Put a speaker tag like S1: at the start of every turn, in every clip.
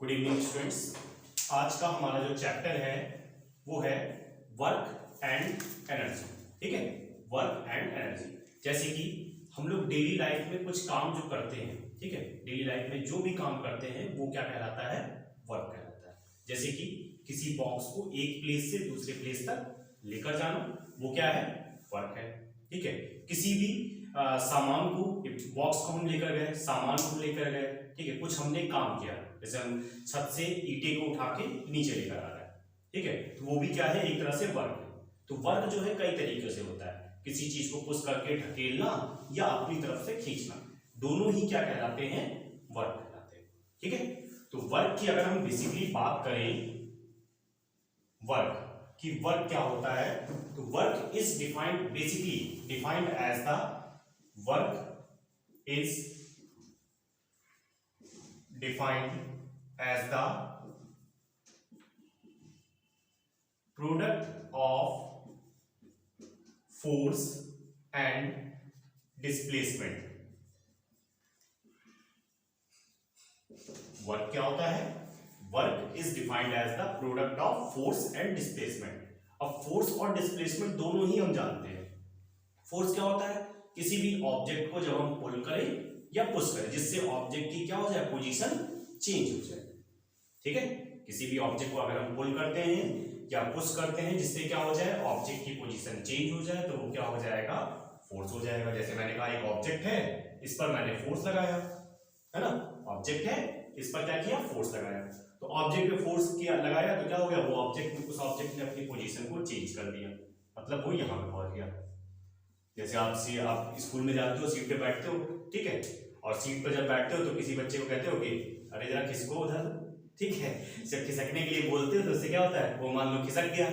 S1: Good evening students. आज का हमारा जो चैप्टर है वो है वर्क एंड एनर्जी। ठीक है, वर्क एंड एनर्जी। जैसे कि हम लोग डेली लाइफ में कुछ काम जो करते हैं, ठीक है, डेली लाइफ में जो भी काम करते हैं वो क्या कहलाता है? वर्क कहलाता है। जैसे कि किसी बॉक्स को एक प्लेस से दूसरे प्लेस तक लेकर जाना, वो क्या है? वर्क है। ठीक है, किसी भी सामान को, बॉक्स को हम लेकर गए, सामान को लेकर गए, ठीक है, कुछ हमने काम किया, जैसे हम छत से ईंटे को उठा के नीचे लेकर आ रहे हैं, ठीक है, तो वो भी क्या है? एक तरह से वर्क है। तो वर्क जो है कई तरीके से होता है, किसी चीज को पुश करके ढकेलना या अपनी तरफ से खींचना, दोनों ही क्या कहलाते हैं? वर्क कहलाते हैं। ठीक है, तो वर्क की अगर हम बेसिकली बात करें, वर्क कि वर्क क्या होता है, तो work is defined, basically defined as the work is defined as the product of force and displacement. Work क्या होता है? Work is defined as the product of force and displacement. अब फोर्स और डिस्प्लेसमेंट दोनों ही हम जानते हैं। फोर्स क्या होता है? किसी भी ऑब्जेक्ट को जब हम पुल करें या पुश करें, जिससे ऑब्जेक्ट की क्या हो जाए? पोजीशन चेंज हो जाए। ठीक है, किसी भी ऑब्जेक्ट को अगर हम पुल करते हैं या पुश करते हैं, जिससे क्या हो जाए? ऑब्जेक्ट की पोजीशन चेंज हो जाए, तो वो क्या हो जाएगा? फोर्स हो जाएगा। जैसे मैंने कहा एक ऑब्जेक्ट है, इस पर मैंने फोर्स लगाया, है ना, ऑब्जेक्ट है, इस पर क्या किया? फोर्स लगाया। तो ऑब्जेक्ट पे फोर्स किया, लगाया, तो क्या हो गया? वो ऑब्जेक्ट, उस ऑब्जेक्ट ने अपनी पोजीशन को चेंज कर दिया, मतलब वो यहाँ पे पहुंच गया। जैसे आप स्कूल में जाते हो, सीट पे बैठते हो, ठीक है, और सीट पर जब बैठते हो तो किसी बच्चे को कहते हो कि अरे जरा खिसको उधर, ठीक है, जब खिसकने के लिए बोलते हो तो उससे क्या होता है? वो मान लो खिसक गया,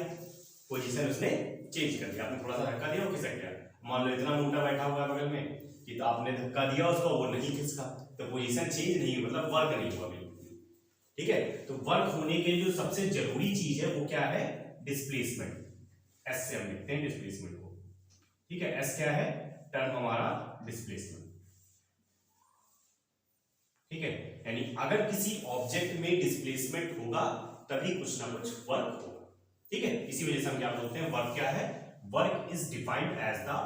S1: पोजीशन उसने चेंज कर दिया, आपने थोड़ा सा धक्का दिया, वो खिसक गया। मान लो इतना मोटा बैठा हुआ है बगल में कि तो आपने धक्का दिया उसको, वो नहीं खिसका, तो पोजीशन चेंज नहीं, मतलब वर्क नहीं हुआ बिल्कुल। ठीक है, तो वर्क होने के लिए जो सबसे जरूरी चीज है वो क्या है? डिस्प्लेसमेंट। एस से हम लिखते हैं डिस्प्लेसमेंट को। ठीक है, एस क्या है? टर्म हमारा डिस्प्लेसमेंट। ठीक है, यानी अगर किसी ऑब्जेक्ट में डिस्प्लेसमेंट होगा तभी कुछ ना कुछ वर्क होगा। ठीक है, इसी वजह से हम क्या बोलते हैं? वर्क क्या है? Work is defined as the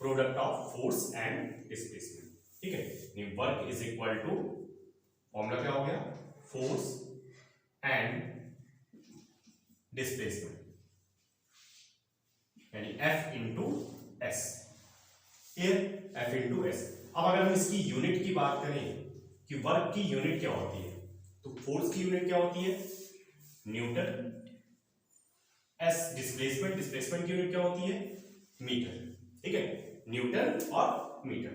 S1: product of force and displacement. ठीक है, work is equal to, formula क्या हो गया? फोर्स एंड डिस्प्लेसमेंट, यानी F into S. F into S. अब अगर हम इसकी यूनिट की बात करें कि वर्क की यूनिट क्या होती है, तो फोर्स की यूनिट क्या होती है? न्यूटन। एस डिस्प्लेसमेंट, डिस्प्लेसमेंट की यूनिट क्या होती है? मीटर। ठीक है, न्यूटन और मीटर।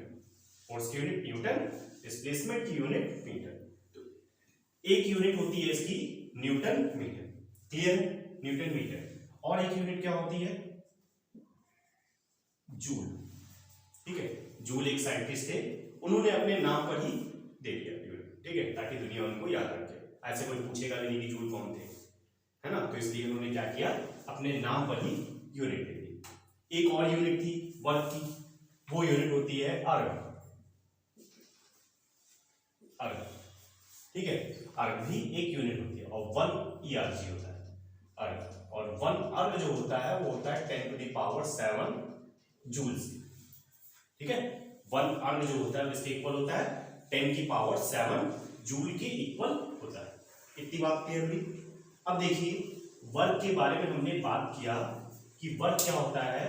S1: फोर्स की यूनिट न्यूटन, डिस्प्लेसमेंट की यूनिट मीटर। तो एक यूनिट होती है इसकी newton metre, clear? Newton metre. और एक यूनिट क्या होती है? जूल। ठीक है, जूल एक साइंटिस्ट थे, उन्होंने अपने नाम पर ही दे दिया यूनिट, ठीक है, ताकि दुनिया उनको याद रखे। ऐसे कोई पूछेगा नहीं कि जूल कौन थे, है ना, तो इसलिए उन्होंने क्या किया? अपने नाम पर ही यूनिट दे दी। एक और यूनिट थी वर्क की, वो यूनिट होती है अर्ग। अर्ग, ठीक है, अर्ग भी एक यूनिट होती है, और 1 ERG होता है अर्ग। और 1 अर्ग जो होता है वो होता है 10⁻⁷ जूल्स। ठीक है, 1 अर्ग जो होता है इसके इक्वल होता है 10⁻⁷ जूल के इक्वल होता है। इतनी बात क्लियर हुई? अब देखिए, वर्क के बारे में हमने बात किया कि वर्क क्या होता है?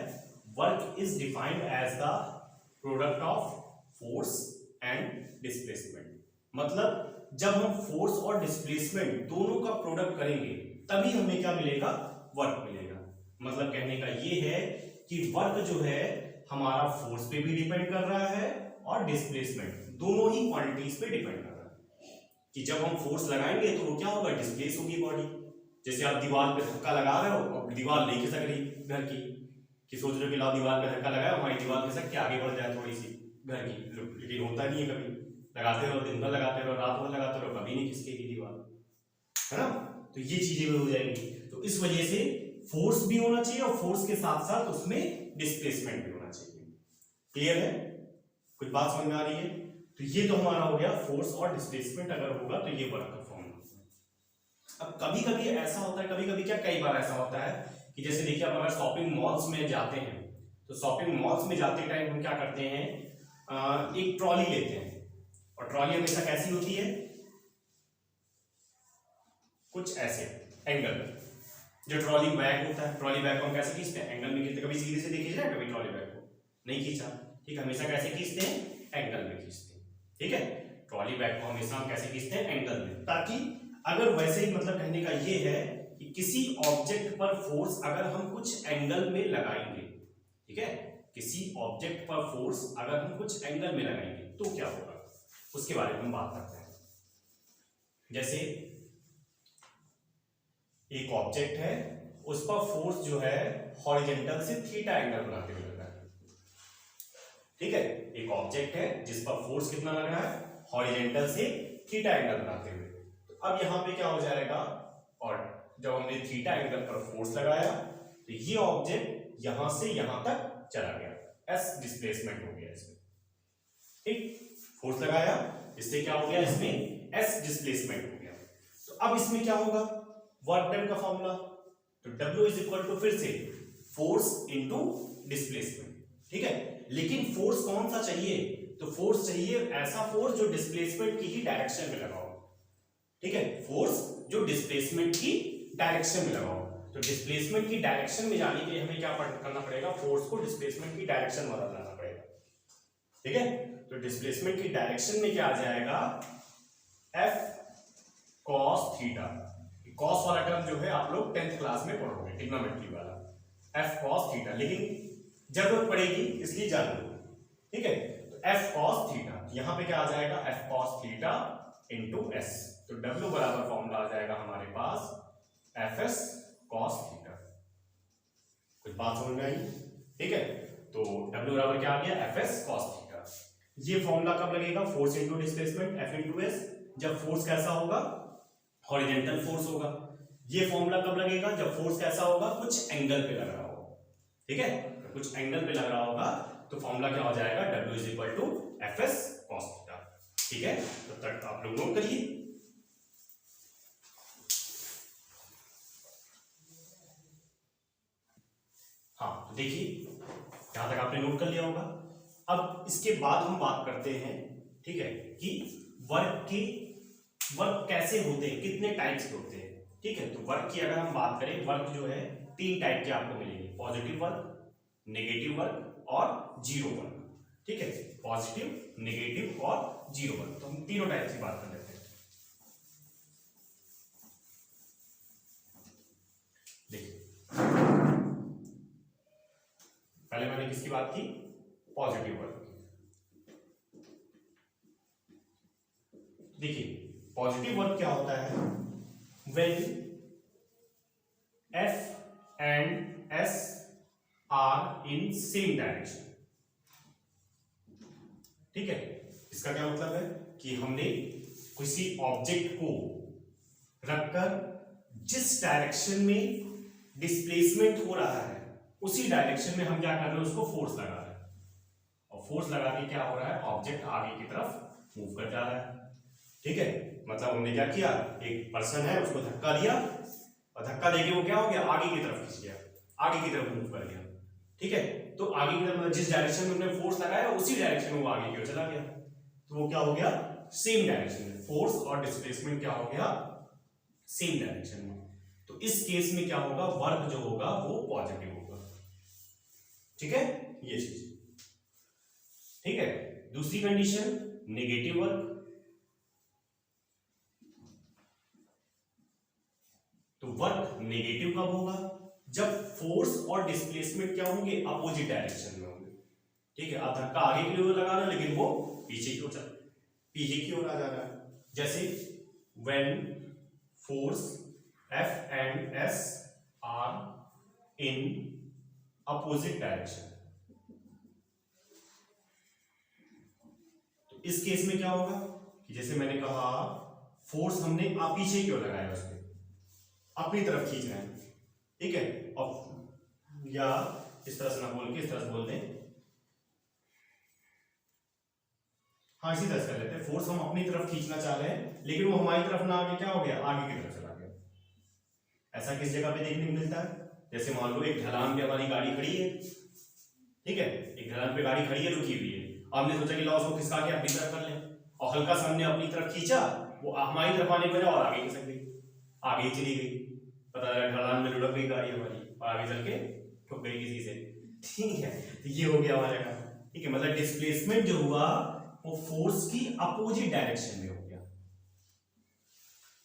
S1: Work is defined as the product of force and displacement. मतलब जब हम फोर्स और डिस्प्लेसमेंट दोनों का प्रोडक्ट करेंगे तभी हमें क्या मिलेगा? वर्क मिलेगा। मतलब कहने का ये है कि वर्क जो है हमारा फोर्स पे भी डिपेंड कर रहा है और डिस्प्लेसमेंट, दोनों ही क्वांटिटीज पे डिपेंड कर रहा है। कि जब हम फोर्स लगाएंगे तो वो क्या होगा? डिस्प्लेस होगी बॉडी। जैसे आप दीवार पे धक्का लगा रहे हो और दीवार नहीं खिसक रही घर की, कि सोच रहे हो कि लाओ दीवार पे धक्का लगाओ, हमारी दीवार खिसक के आगे बढ़ जाए थोड़ी सी घर की, लेकिन होता नहीं है। कभी लगाते रहो, दिन भर लगाते रहो, रात भर लगाते रहो, कभी नहीं खिसकेगी दीवार, है ना। तो ये चीजें भी हो जाएंगी। तो इस वजह से फोर्स भी होना चाहिए और फोर्स के साथ साथ उसमें डिस्प्लेसमेंट भी होना चाहिए। क्लियर है? कुछ बात समझ में आ रही है? तो ये तो हमारा हो गया फोर्स और डिस्प्लेसमेंट अगर होगा तो ये वर्क का फॉर्मूला। अब कभी कभी ऐसा होता है, कभी कभी क्या कई बार ऐसा होता है कि जैसे देखिए आप अगर शॉपिंग मॉल्स में जाते हैं तो शॉपिंग मॉल्स में जाते टाइम हम क्या करते हैं, एक ट्रॉली लेते हैं, और ट्रॉली हमेशा कैसी होती है, कुछ ऐसे एंगल में। जो ट्रॉली बैग होता है, ट्रॉली बैग को हम कैसे खींचते हैं, एंगल में खींचते। कभी सीधे से खींच रहे हैं, कभी ट्रॉली बैग को नहीं खींचा, ठीक है, हमेशा कैसे खींचते हैं, एंगल में खींचते हैं, ठीक है। ट्रॉली बैग को हमेशा हम कैसे खींचते हैं, एंगल में, ताकि अगर वैसे ही मतलब कहने का ये है कि किसी ऑब्जेक्ट पर फोर्स अगर हम कुछ एंगल में लगाएंगे, ठीक है, किसी ऑब्जेक्ट पर फोर्स अगर हम कुछ एंगल में लगाएंगे तो क्या होगा, उसके बारे में हम बात करते हैं। जैसे एक ऑब्जेक्ट है, उस पर फोर्स जो है हॉरिजॉन्टल से थीटा एंगल बनाते हुए लग रहा है, ठीक है। एक ऑब्जेक्ट है जिस पर फोर्स कितना लग रहा है, हॉरिजॉन्टल से थीटा एंगल बनाते हुए। तो अब यहां पे क्या हो जाएगा, और जब हमने थीटा एंगल पर फोर्स लगाया तो ये ऑब्जेक्ट यहां से यहां तक चला गया, एस डिस्प्लेसमेंट हो गया इसमें, ठीक। फोर्स लगाया, इससे क्या हो गया, इसमें एस डिस्प्लेसमेंट हो गया। तो अब इसमें क्या होगा, वर्क डन का फॉर्मूला, तो W इज इक्वल टू फिर से फोर्स इनटू डिस्प्लेसमेंट, ठीक है। लेकिन फोर्स कौन सा चाहिए, तो फोर्स चाहिए ऐसा फोर्स जो डिस्प्लेसमेंट की ही डायरेक्शन में लगा हो, ठीक है, फोर्स जो डिस्प्लेसमेंट की डायरेक्शन में लगा हो। तो डिस्प्लेसमेंट की डायरेक्शन में जाने के लिए हमें क्या करना पड़ेगा, फोर्स को डिस्प्लेसमेंट की डायरेक्शन में बदलना पड़ेगा, ठीक है। तो डिस्प्लेसमेंट की डायरेक्शन में क्या आ जाएगा, F cos थीटा। कॉस वाला टर्म जो है आप लोग 10th क्लास में पढ़ोगे, ट्रिग्नोमेट्री वाला, F cos थीटा, लेकिन जरूरत पड़ेगी इसलिए जान लो, ठीक है। तो F cos थीटा, यहां पे क्या आ जाएगा, F cos theta into S, तो W बराबर फॉर्मूला आ जाएगा हमारे पास Fs cos थीटा। कुछ बात समझ में आई, ठीक है। तो W बराबर क्या आ गया, Fs cos थीटा। ये फॉर्मूला कब लगेगा, force into displacement F into S, जब फोर्स कैसा होगा, हॉरिजॉन्टल फोर्स होगा। ये फॉर्मूला कब लगेगा, जब फोर्स कैसा होगा, कुछ एंगल पे लग रहा होगा, ठीक है, तो कुछ एंगल पे लग रहा होगा, तो फॉर्मूला क्या हो जाएगा, W is equal to Fs cos theta, ठीक है। तब तक आप लोग नोट करिए। हाँ, तो देखिए यहां तक आपने नोट कर लिया होगा। अब इसके बाद हम बात करते हैं, ठीक है, कि वर्क कैसे होते हैं, कितने टाइप्स के होते हैं, ठीक है। तो वर्क की अगर हम बात करें, वर्क जो है 3 टाइप के आपको मिलेंगे, पॉजिटिव वर्क, नेगेटिव वर्क और जीरो वर्क, ठीक है। पॉजिटिव, नेगेटिव और जीरो वर्क, तो हम तीनों टाइप की बात कर लेते हैं। देखिए पहले मैंने किसकी बात की, पॉजिटिव वर्क की। देखिए पॉजिटिव वर्क क्या होता है, when F and S are in same direction, ठीक है। इसका क्या मतलब है कि हमने किसी ऑब्जेक्ट को रखकर जिस डायरेक्शन में डिस्प्लेसमेंट हो रहा है उसी डायरेक्शन में हम क्या कर रहे हैं, उसको फोर्स लगा रहे हैं, और फोर्स लगा के क्या हो रहा है, ऑब्जेक्ट आगे की तरफ मूव कर जा रहा है, ठीक है। मतलब हमने क्या किया, एक पर्सन है उसको धक्का दिया, और धक्का देके वो क्या हो गया, आगे की तरफ खिंच गया, आगे की तरफ मूव कर गया, ठीक है। तो आगे की तरफ जिस डायरेक्शन में हमने फोर्स लगाया उसी डायरेक्शन में वो आगे की ओर चला गया, तो वो क्या हो गया, सेम डायरेक्शन में, फोर्स और डिस्प्लेसमेंट क्या हो गया, सेम डायरेक्शन में। तो इस केस में क्या होगा, वर्क जो होगा वो पॉजिटिव होगा, ठीक है, ये चीज, ठीक है। दूसरी कंडीशन नेगेटिव वर्क, तो वर्क नेगेटिव कब होगा, जब फोर्स और डिस्प्लेसमेंट क्या होंगे, अपोजिट डायरेक्शन में होंगे, ठीक है। आप धक्का आगे की ओर लगा रहे हो लेकिन वो पीछे की ओर आ जा रहा है। जैसे when force F and S are in opposite direction, तो इस केस में क्या होगा कि जैसे मैंने कहा फोर्स हमने पीछे की ओर लगाया, उसमें अपनी तरफ खींच रहे हैं, ठीक है। और या इस तरह से ना बोल के इस तरह से बोल दें, हाँ इसी तरह से कर लेते हैं, फोर्स हम अपनी तरफ खींचना चाह रहे हैं लेकिन वो हमारी तरफ ना आगे क्या हो गया, आगे की तरफ चला गया, ऐसा किस जगह पे देखने को मिलता है? जैसे मान लो एक ढलान पे हमारी गाड़ी खड़ी है, ठीक है, एक ढलान पे गाड़ी खड़ी है, रुकी हुई है, हमने सोचा कि लाओ उसको खिसका के अपनी तरफ कर ले, और हल्का सा हमने अपनी तरफ खींचा, वो हमारी तरफ आने की बजाय और आगे खिसक गई, आगे ही चली गई, पता चला ढलान में लुढ़क गई गाड़ी हमारी और आगे चल के ठुक गई किसी से, ठीक है। तो ये हो गया हमारे का, ठीक है, मतलब डिस्प्लेसमेंट जो हुआ वो फोर्स की अपोजिट डायरेक्शन में हो गया,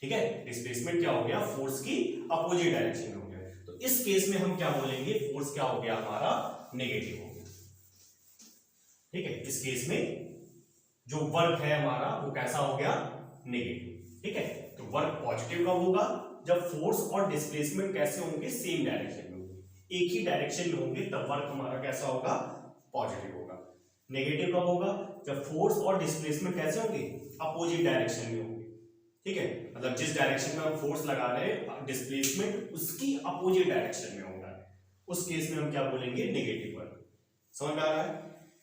S1: ठीक है, डिस्प्लेसमेंट क्या हो गया? फोर्स की अपोजिट डायरेक्शन में हो गया। तो इस केस में हम क्या बोलेंगे? फोर्स क्या हो गया हमारा? नेगेटिव हो गया, ठीक है। इस केस में जो वर्क है हमारा वो कैसा हो गया? नेगेटिव, ठीक है। तो वर्क पॉजिटिव कब होगा? जब फोर्स और डिस्प्लेसमेंट कैसे होंगे? सेम डायरेक्शन में होंगे, एक ही डायरेक्शन में होंगे, तब वर्क हमारा कैसा होगा? पॉजिटिव होगा। नेगेटिव कब होगा? जब फोर्स और डिस्प्लेसमेंट कैसे होंगे? अपोजिट डायरेक्शन में होंगे, ठीक है, मतलब जिस डायरेक्शन में हम फोर्स लगा रहे हैं डिस्प्लेसमेंट उसकी अपोजिट डायरेक्शन में होगा, उस केस में हम क्या बोलेंगे? Negative work. समझ में आ रहा है?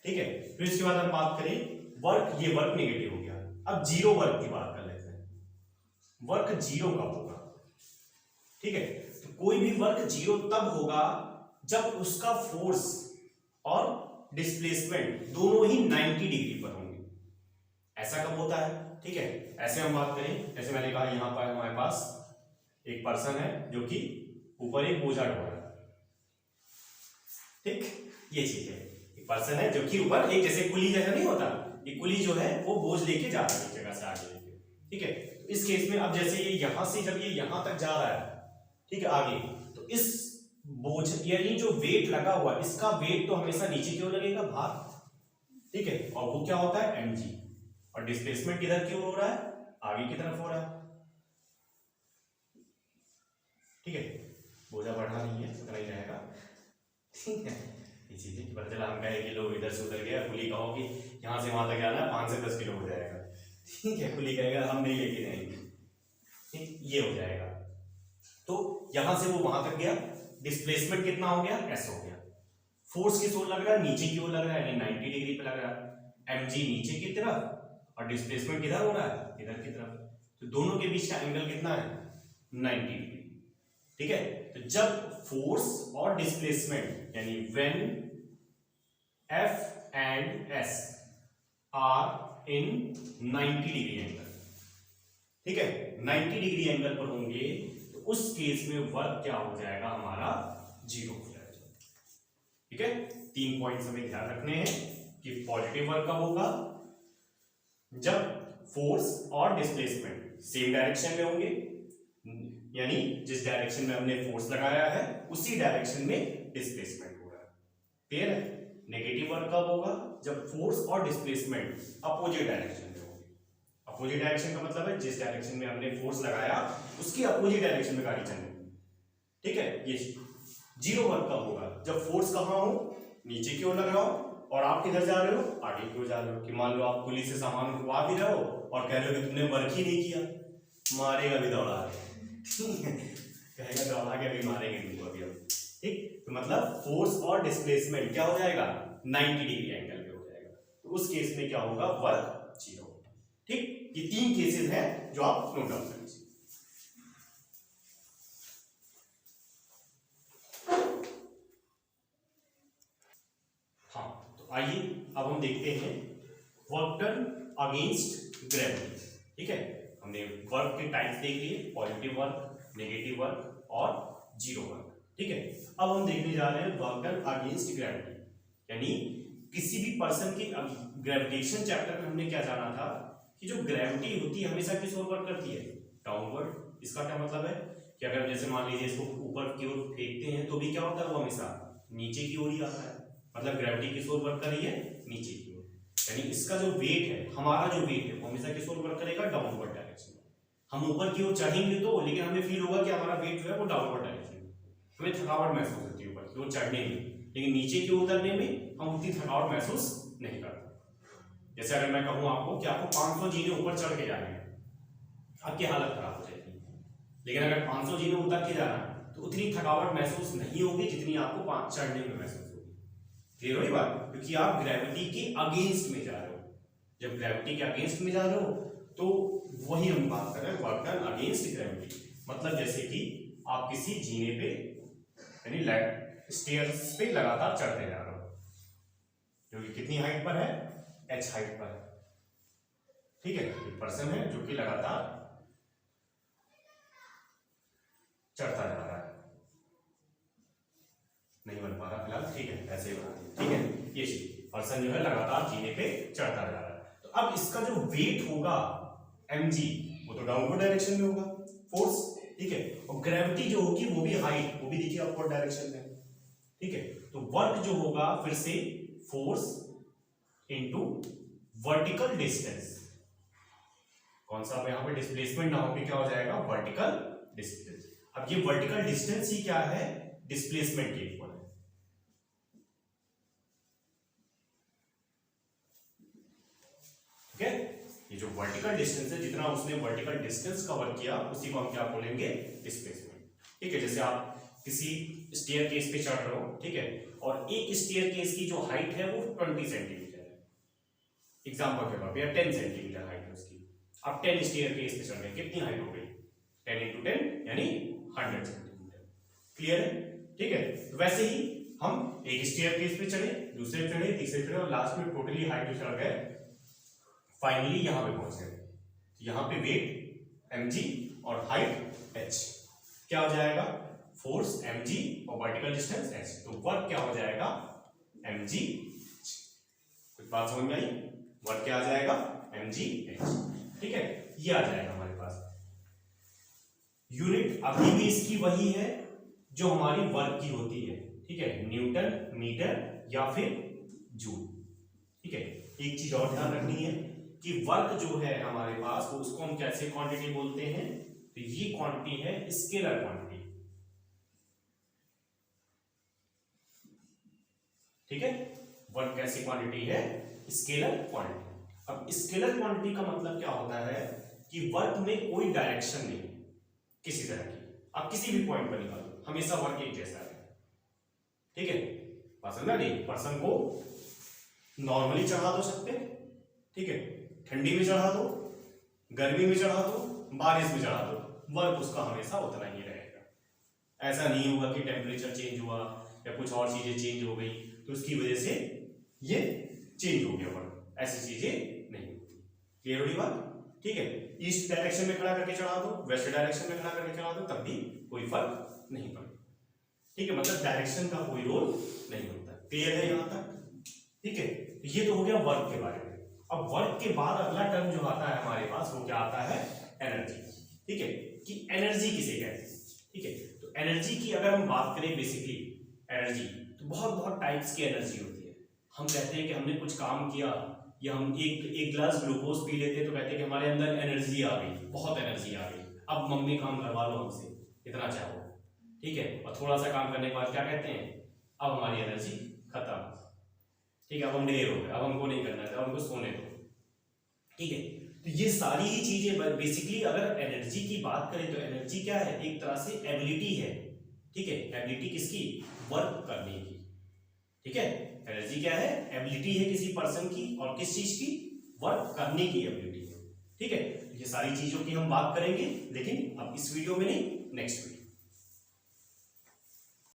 S1: ठीक है। फिर इसके बाद हम बात करें वर्क, ये वर्क नेगेटिव हो गया। अब जीरो वर्क की बात कर लेते हैं। वर्क जीरो कब होगा? ठीक है, तो कोई भी वर्क जीरो तब होगा जब उसका फोर्स और डिस्प्लेसमेंट दोनों ही 90 डिग्री पर होंगे। ऐसा कब होता है? ठीक है, ऐसे हम बात करें, जैसे मैंने कहा यहां पर हमारे पास एक पर्सन है जो कि ऊपर एक बोझा ढो रहा है, ठीक, ये चीज है, एक पर्सन है जो कि ऊपर एक, जैसे कुली जैसा नहीं होता, ये कुली जो है वो बोझ लेके जा रहा है एक जगह से आगे लेके, ठीक है। तो इस केस में अब जैसे ये यहां से जब ये यहां तक जा रहा है, ठीक है, आगे, तो इस बोझ यानी जो वेट लगा हुआ है इसका वेट तो हमेशा नीचे की ओर लगेगा, भार, ठीक है, और वो क्या होता है? mg। और डिस्प्लेसमेंट किधर की ओर हो रहा है? आगे की तरफ हो रहा है, ठीक है, बोझा बढ़ा नहीं है, उतना ही रहेगा, ठीक है। ये चीजें पता चला हम कहे कि लोग इधर से उधर गया, कुली कहो कि यहां से वहां तक जाना है 5 से 10 किलो हो जाएगा, ठीक है, कुली कहेगा हम नहीं लेके जाएंगे, ठीक, ये हो जाएगा। तो यहां से वो वहां तक गया, डिस्प्लेसमेंट कितना हो गया? s हो गया। फोर्स किस ओर लग रहा है? नीचे की ओर लग रहा है, यानी 90 डिग्री पे लग रहा है, mg नीचे की तरफ और डिस्प्लेसमेंट किधर हो रहा है? इधर की तरफ। तो दोनों के बीच का एंगल कितना है? 90 डिग्री, ठीक है। तो जब फोर्स और डिस्प्लेसमेंट यानी when F and S are in 90 degree angle, ठीक है, 90 डिग्री एंगल पर होंगे, तो उस केस में वर्क क्या हो जाएगा हमारा? जीरो हो जाएगा, ठीक है। 3 पॉइंट्स हमें ध्यान रखने हैं कि पॉजिटिव वर्क कब होगा? जब फोर्स और डिस्प्लेसमेंट सेम डायरेक्शन में होंगे, यानी जिस डायरेक्शन में हमने फोर्स लगाया है उसी डायरेक्शन में डिस्प्लेसमेंट हो रहा है, क्लियर है। नेगेटिव वर्क कब होगा? जब फोर्स और डिस्प्लेसमेंट अपोजिट डायरेक्शन में होंगे। अपोजिट डायरेक्शन का मतलब है जिस डायरेक्शन में हमने फोर्स लगाया उसकी अपोजिट डायरेक्शन में गाड़ी चलेगी, ठीक है। ये जीरो वर्क कब होगा? जब फोर्स कहां हो? नीचे की ओर लग रहा हो और आप किधर जा रहे हो? आगे की ओर जा रहे हो। कि मान लो आप पुलिस से सामान उठवा भी रहे हो और कह रहे हो कि तुमने वर्क ही नहीं किया, मारेगा भी दौड़ा कहेगा दौड़ा के भी मारेंगे तुमको अभी हम, ठीक। तो मतलब फोर्स और डिस्प्लेसमेंट क्या हो जाएगा? 90 डिग्री एंगल पे हो जाएगा। तो उस केस में क्या होगा? वर्क जीरो होगा, ठीक। ये 3 केसेस हैं जो आप नोट डाउन कर लीजिए। हाँ, तो आइए अब हम देखते हैं वर्क डन अगेंस्ट ग्रेविटी, ठीक है। हमने वर्क के टाइप्स देख लिए, पॉजिटिव वर्क, नेगेटिव वर्क और जीरो वर्क, ठीक है। अब हम देखने जा रहे हैं वर्क डन अगेंस्ट ग्रेविटी, यानी किसी भी पर्सन की, ग्रेविटेशन चैप्टर में हमने क्या जाना था कि जो ग्रेविटी होती है हमेशा किस ओर वर्क करती है? डाउनवर्ड। इसका क्या मतलब है कि अगर जैसे मान लीजिए इसको ऊपर की ओर फेंकते हैं तो भी क्या होता है? वो हमेशा नीचे की ओर ही आता है, मतलब ग्रेविटी किस ओर वर्क कर रही है? नीचे की ओर। यानी इसका जो वेट है, हमारा जो वेट है वो हमेशा किस ओर वर्क करेगा? डाउनवर्ड डायरेक्शन में। हम ऊपर की ओर चढ़ेंगे तो, लेकिन हमें फील होगा कि हमारा वेट जो है वो डाउनवर्ड डायरेक्शन में, हमें थकावट महसूस होती है ऊपर की ओर चढ़ने में, लेकिन नीचे की ओर उतरने में हम उतनी थकावट महसूस नहीं करते। जैसे अगर मैं कहूं आपको कि आपको 500 जीने ऊपर चढ़ के जाने हैं, आपकी हालत खराब हो जाएगी, लेकिन अगर 500 जीने उतर के जाना तो उतनी थकावट महसूस नहीं होगी जितनी आपको चढ़ने में महसूस होगी। क्लियर हुई बात? क्योंकि आप ग्रेविटी के अगेंस्ट में जा रहे हो। जब ग्रेविटी के अगेंस्ट में जा रहे हो तो वही हम बात कर रहे हैं वर्क डन अगेंस्ट ग्रेविटी। मतलब जैसे कि आप किसी जीने पे यानी स्टेयर्स पे लगातार चढ़ते जा रहे हो, जो कि कितनी हाइट पर है, h हाइट पर है। ठीक है, एक पर्सन है जो कि लगातार चढ़ता जा रहा है, नहीं बन पा रहा फिलहाल, ठीक है ऐसे ही बना दिया। ठीक है, ये पर्सन जो है लगातार जीने पे चढ़ता जा रहा है। तो अब इसका जो वेट होगा mg, वो तो डाउनवर्ड डायरेक्शन में होगा फोर्स। ठीक है, और ग्रेविटी जो होगी वो भी हाइट, वो भी देखिए अपवर्ड डायरेक्शन में। ठीक है, तो वर्क जो होगा फिर से फोर्स इनटू वर्टिकल डिस्टेंस, कौन सा यहाँ पे डिस्प्लेसमेंट ना हो के क्या हो जाएगा, वर्टिकल डिस्टेंस। अब ये वर्टिकल डिस्टेंस ही क्या है, डिस्प्लेसमेंट के इक्वल है। ठीक है, ये जो वर्टिकल डिस्टेंस है, जितना उसने वर्टिकल डिस्टेंस कवर किया उसी को हम क्या बोलेंगे, डिस्प्लेसमेंट। ठीक है, जैसे आप किसी स्टेयर केस पे चढ़ रहे हो, ठीक है, और एक स्टेयर केस की जो हाइट है वो 20 सेंटीमीटर है, एग्जांपल के तौर पे, या 10 सेंटीमीटर हाइट है उसकी। आप 10 स्टेयर केस पे चढ़ रहे, कितनी हाइट हो गई, 10 × 10 यानी 100 सेंटीमीटर। क्लियर है? ठीक है, तो वैसे ही हम एक स्टेयर केस पे चढ़े, दूसरे पे चढ़े, तीसरे पे चढ़े, और लास्ट में टोटली हाइट पे चढ़ गए, फाइनली यहां पे पहुंच गए। यहां पे वेट mg और हाइट h, क्या हो जाएगा, फोर्स mg और वर्टिकल डिस्टेंस h, तो वर्क क्या हो जाएगा, mg h। कुछ बात समझ में आई, वर्क क्या आ जाएगा, mg h। ठीक है, ये आ जाएगा हमारे पास। यूनिट अभी भी इसकी वही है जो हमारी वर्क की होती है। ठीक है, न्यूटन, मीटर या फिर जूल। ठीक है, एक चीज और ध्यान रखनी है कि वर्क जो है हमारे पास, वो उसको हम कैसे क्वांटिटी बोलते हैं, तो ये क्वांटिटी है स्केलर क्वांटिटी। ठीक है, वर्क कैसी क्वांटिटी है, स्केलर क्वांटिटी। अब स्केलर क्वांटिटी का मतलब क्या होता है कि वर्क में कोई डायरेक्शन नहीं किसी तरह की, आप किसी भी पॉइंट पर निकालो, हमेशा वर्क एक जैसा है। ठीक है, पसंद है नहीं, पर्सन को नॉर्मली चढ़ा दो सकते, ठीक है, ठंडी में चढ़ा दो, गर्मी में चढ़ा दो, बारिश में चढ़ा दो, वर्क उसका हमेशा उतना ही रहेगा। ऐसा नहीं होगा कि टेम्परेचर चेंज हुआ या कुछ और चीजें चेंज हो गई तो उसकी वजह से ये चेंज हो गया वर्क, ऐसी चीजें नहीं होती। क्लियर हुई बात? ठीक है, ईस्ट डायरेक्शन में खड़ा करके चढ़ा दो, वेस्ट डायरेक्शन में खड़ा करके चढ़ा दो, तब भी कोई फर्क नहीं पड़ेगा। ठीक है, मतलब डायरेक्शन का कोई रोल नहीं होता। क्लियर है यहां तक? ठीक है, ये तो हो गया वर्क के बारे में। अब वर्क के बाद अगला टर्म जो आता है हमारे पास, वो क्या आता है, एनर्जी। ठीक है, कि एनर्जी किसे कहते हैं। ठीक है, तो एनर्जी की अगर हम बात करें, बेसिकली एनर्जी तो बहुत बहुत टाइप्स की एनर्जी होती है। हम कहते हैं कि हमने कुछ काम किया, या हम एक गिलास ग्लूकोज पी लेते हैं तो कहते हैं कि हमारे अंदर एनर्जी आ गई, बहुत एनर्जी आ गई, अब मम्मी काम करवा लो हमसे, इतना चाहो। ठीक है, और थोड़ा सा काम करने के बाद क्या कहते हैं, अब हमारी एनर्जी खत्म। ठीक है, अब हम ढेर हो गए, अब हमको नहीं करना है, अब हमको सोने दो। ठीक है, तो ये सारी ही चीजें बेसिकली अगर एनर्जी की बात करें तो एनर्जी क्या है, एक तरह से एबिलिटी है। ठीक है, एबिलिटी किसकी, वर्क करने की। ठीक है, एनर्जी क्या है, एबिलिटी है किसी पर्सन की, और किस चीज की, वर्क करने की एबिलिटी है। ठीक है, ये सारी चीजों की हम बात करेंगे, लेकिन अब इस वीडियो में नहीं, नेक्स्ट वीडियो।